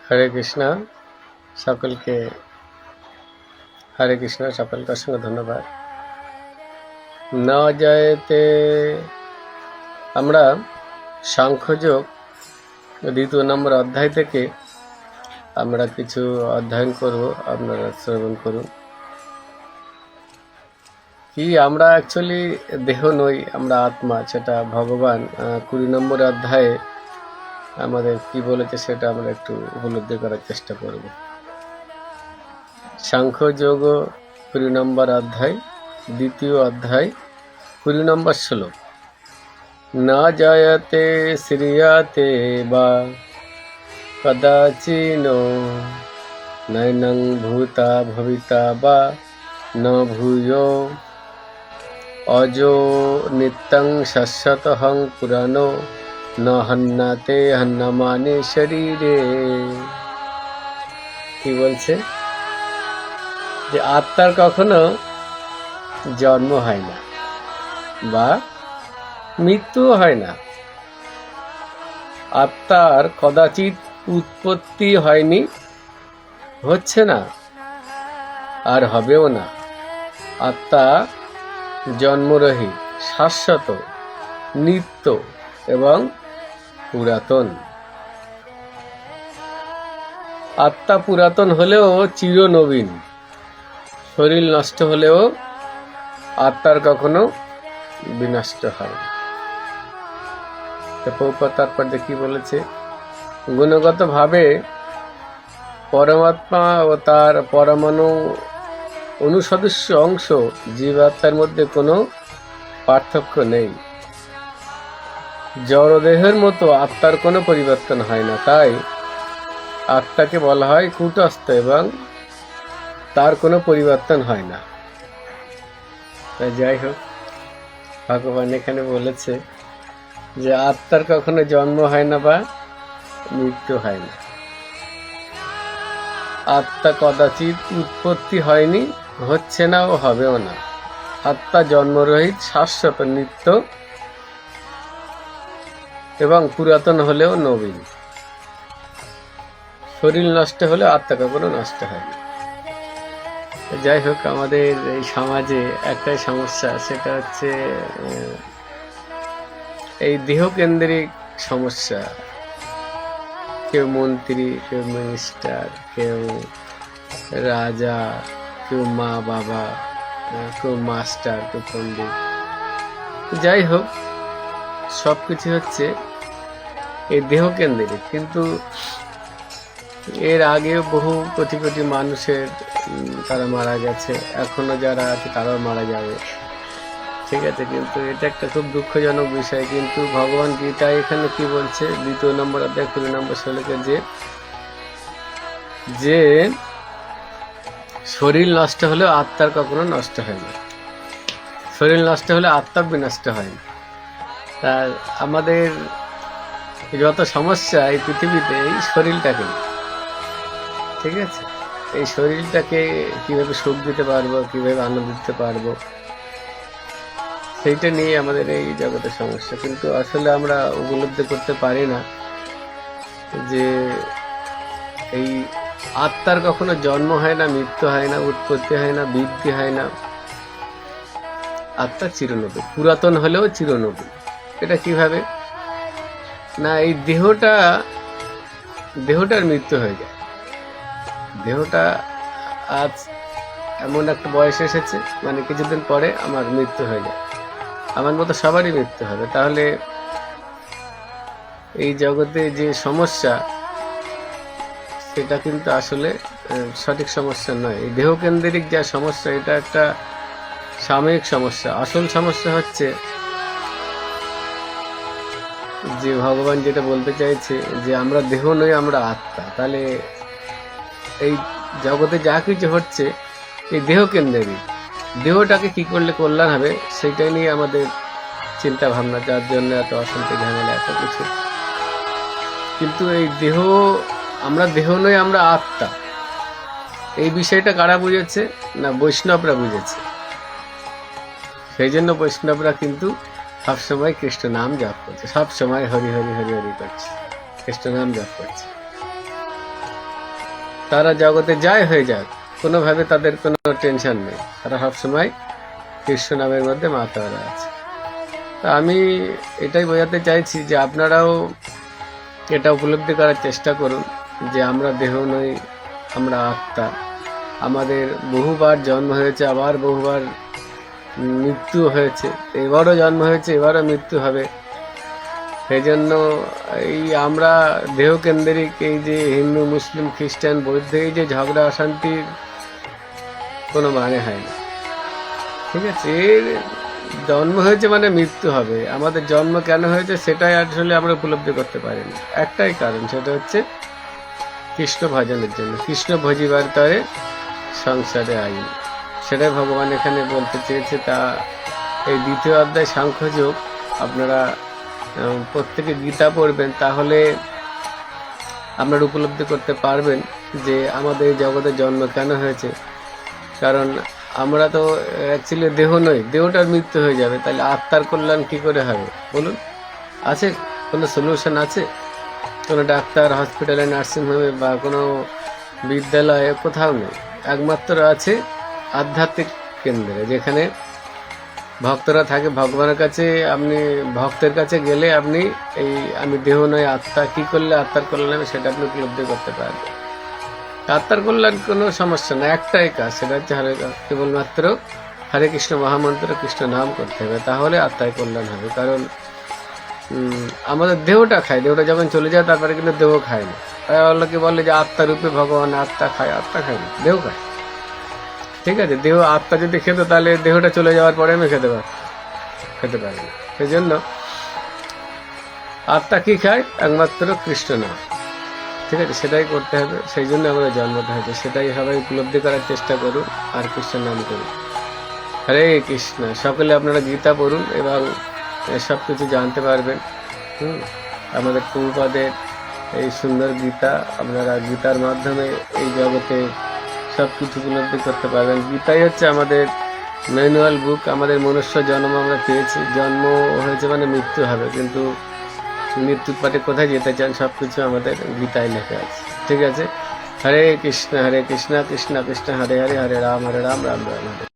হরে কৃষ্ণ সকলকে হরে কৃষ্ণ সকলকে অসংখ্য ধন্যবাদ। ন জয়তে আমরা সাংখ্যযোগ দ্বিতীয় নম্বর অধ্যায় থেকে আমরা কিছু অধ্যয়ন করব, আপনারা শ্রবণ করুন। কি আমরা অ্যাকচুয়ালি দেহ নই, আমরা আত্মা, সেটা ভগবান 20 নম্বর অধ্যায়ে আমাদের কি বলেছে সেটা আমরা একটু উপলব্ধি করার চেষ্টা করব। সাংখ্যযোগ 20 নম্বর অধ্যায়, দ্বিতীয় অধ্যায়, 20 নম্বর শ্লোক। না জয়তে শ্রিয়াতে বা কদাচিনো নৈনং ভূতা ভবিতা বা ন ভূয়ো অজো নিত্যং শাশ্বতহং পুরানো ন হন্নাতে হন্নমানে শরীরে। কি বলছে? যে আত্মার কখনো জন্ম হয় না বা মৃত্যুও হয় না। আত্মার কদাচিৎ উৎপত্তি হয়নি, হচ্ছে না, আর হবেও না। আত্মা জন্মরহিত, শাশ্বত, নিত্য এবং পুরাতন। আত্মা পুরাতন হলেও চিরনবীন। শরীর নষ্ট হলেও আত্মার কখনো বিনষ্ট হয় না। প্রভুপাদ তাৎপর্যে কি বলেছে? গুণগত ভাবে পরমাত্মা ও তার পরমাণু অনুসদস্য অংশ জীবাত্মার মধ্যে কোনো পার্থক্য নেই। জড়দেহের মতো আত্মার কোনো পরিবর্তন হয় না, তাই আত্মাকে বলা হয় কূটস্থ এবং তার কোনো পরিবর্তন হয় না। যাই হোক, ভগবান এখানে বলেছে যে আত্মার কখনো জন্ম হয় না বা মৃত্যু হয় না। আত্মা কদাচিৎ উৎপত্তি হয়নি, হচ্ছে না ও হবেও না। আত্মা জন্মরহিত, শাশ্বত, নিত্য এবং পুরাতন হলেও নবীন। শরীর নষ্ট হলে আত্মা কখনো নষ্ট হয় না। যাই হোক, আমাদের এই সমাজে একটাই সমস্যা, সেটা হচ্ছে এই দেহকেন্দ্রিক সমস্যা। কেউ মন্ত্রী, কেউ মিনিস্টার, কেউ রাজা, কেউ মা বাবা, কেউ মাস্টার, কেউ পণ্ডিত। যাই হোক, সবকিছু হচ্ছে এই দেহকেন্দ্রিক। কিন্তু এর আগেও বহু কোটি কোটি মানুষের তারা মারা গেছে, এখনো যারা আছে তারাও মারা যাবে, ঠিক আছে। কিন্তু এটা একটা খুব দুঃখজনক বিষয়। কিন্তু ভগবান গীতা এখানে কি বলছে? 2 নম্বর অধ্যায় 20 নম্বর শ্লোকে যে শরীর নষ্ট হলেও আত্মার কখনো নষ্ট হয় না। শরীর নষ্ট হলে আত্মা বিনষ্ট হয় না। তার আমাদের যত সমস্যা এই পৃথিবীতে এই শরীরটাকে, ঠিক আছে, এই শরীরটাকে কিভাবে সুখ দিতে পারবো, কিভাবে আনন্দ দিতে পারবো, সেইটা নিয়ে আমাদের এই জগতের সমস্যা। কিন্তু আসলে আমরা উপলব্ধি করতে পারি না যে এই আত্মার কখনো জন্ম হয় না, মৃত্যু হয় না, উৎপত্তি হয় না, বৃদ্ধি হয় না। আত্মা চিরনবীন, পুরাতন হলেও চিরনবীন। এটা কিভাবে? না, এই দেহটার মৃত্যু হয়ে যায়। দেহটা আজ এমন একটা বয়স এসেছে, মানে কিছুদিন পরে আমার মৃত্যু হয়ে যায়। আমার মতো সবারই মৃত্যু হবে। তাহলে এই জগতে যে সমস্যা, সেটা কিন্তু আসলে সঠিক সমস্যা নয়। এই দেহকেন্দ্রিক যা সমস্যা, এটা একটা সাময়িক সমস্যা। আসল সমস্যা হচ্ছে যে ভগবান যেটা বলতে চাইছে যে আমরা দেহ নই, আমরা আত্মা। তাহলে এই জগতে যা কিছু হচ্ছে এই দেহকেন্দ্রিক। দেহটাকে কি করলে কল্যাণ হবে সেটাই নিয়ে আমাদের চিন্তা ভাবনা, যার জন্য এত অশান্তি, ঝামেলা, এত কিছু। কিন্তু এই আমরা দেহ নই, আমরা আত্মা, এই বিষয়টা কারা বুঝেছে? না, বৈষ্ণবরা বুঝেছে। সেই জন্য বৈষ্ণবরা কিন্তু সবসময় কৃষ্ণ নাম জপ করছে, সবসময় হরি হরি হরি হরি করছে, কৃষ্ণ নাম জপ করছে। তারা জগতে যাই হয়ে যাক, কোনোভাবে তাদের কোনো টেনশন নেই, তারা সবসময় কৃষ্ণ নামের মধ্যে মাতারা আছে। তা আমি এটাই বোঝাতে চাইছি যে আপনারাও এটা উপলব্ধি করার চেষ্টা করুন যে আমরা দেহ নই, আমরা আত্মা। আমাদের বহুবার জন্ম হয়েছে, আবার বহুবার মৃত্যু হয়েছে, এবারও জন্ম হয়েছে, এবারও মৃত্যু হবে। সেই জন্য এই আমরা দেহকেন্দ্রিক এই যে হিন্দু মুসলিম খ্রিস্টান বৌদ্ধ এই যে ঝগড়া অশান্তির কোনো মানে হয় না, ঠিক আছে? এর জন্ম হয়েছে মানে মৃত্যু হবে। আমাদের জন্ম কেন হয়েছে সেটাই আসলে আমরা উপলব্ধি করতে পারিনি। একটাই কারণ, সেটা হচ্ছে কৃষ্ণ ভজনের জন্য। কৃষ্ণ ভজিবার তরে সংসারে আইন, সেটাই ভগবান এখানে বলতে চেয়েছে। তা এই দ্বিতীয় অধ্যায় সাংখ্যযোগ আপনারা প্রত্যেকে গীতা পড়বেন, তাহলে আপনারা উপলব্ধি করতে পারবেন যে আমাদের এই জগতের জন্ম কেন হয়েছে। কারণ আমরা তো অ্যাকচুয়ালি দেহ নই, দেহটার মৃত্যু হয়ে যাবে, তাহলে আত্মার কল্যাণ কি করে হবে বলুন? আছে কোনো সলিউশন? আছে কোনো ডাক্তার, হসপিটালে, নার্সিংহোমে বা কোনো বিদ্যালয়ে? কোথাও নেই। একমাত্র আছে আধ্যাত্মিক কেন্দ্রে, যেখানে ভক্তরা থাকে। ভগবানের কাছে আপনি, ভক্তের কাছে গেলে আপনি এই আমি দেহ নয় আত্মা, কি করলে আত্মার কল্যাণ হবে সেটা আপনি উপলব্ধি করতে পারবেন। আত্মার কল্যাণ কোনো সমস্যা না, একটাই কাজ, সেটা হচ্ছে কেবলমাত্র হরে কৃষ্ণ মহামন্ত্র কৃষ্ণ নাম করতে হবে, তাহলে আত্মায় কল্যাণ হবে। কারণ আমাদের দেহটা খায়, দেহটা যখন চলে যায় তারপরে কিন্তু দেহ খায় না। তাই আল্লাহকে বলে যে আত্মারূপে ভগবান, আত্মা খায়, আত্মা খায় না, দেহ খায়। ঠিক আছে, দেহ আত্মা যদি খেত তাহলে দেহটা চলে যাওয়ার পরে আমি খেতে পারি না। সেই জন্য আত্মা কি খায়? একমাত্র কৃষ্ণ নাম, ঠিক আছে? সেটাই করতে হবে। সেই জন্য আমরা জন্মটা হয়েছে, সেটাই সবাই উপলব্ধি করার চেষ্টা করুন আর কৃষ্ণ নাম করুন। হরে কৃষ্ণ। সকলে আপনারা গীতা পড়ুন এবং সব কিছু জানতে পারবেন। আমাদের প্রভুপাদের এই সুন্দর গীতা, আপনারা গীতার মাধ্যমে এই জগতে সব কিছু উপলব্ধি করতে পারবেন। গীতাই হচ্ছে আমাদের ম্যানুয়াল বুক। আমাদের মনুষ্য জন্ম আমরা পেয়েছি, জন্ম হয়েছে মানে মৃত্যু হবে, কিন্তু মৃত্যুর পরে কোথায় যেতে চান সব কিছু আমাদের গীতায় লেখা আছে, ঠিক আছে? হরে কৃষ্ণ কৃষ্ণ কৃষ্ণ কৃষ্ণ হরে হরে, হরে রাম রাম রাম হরে।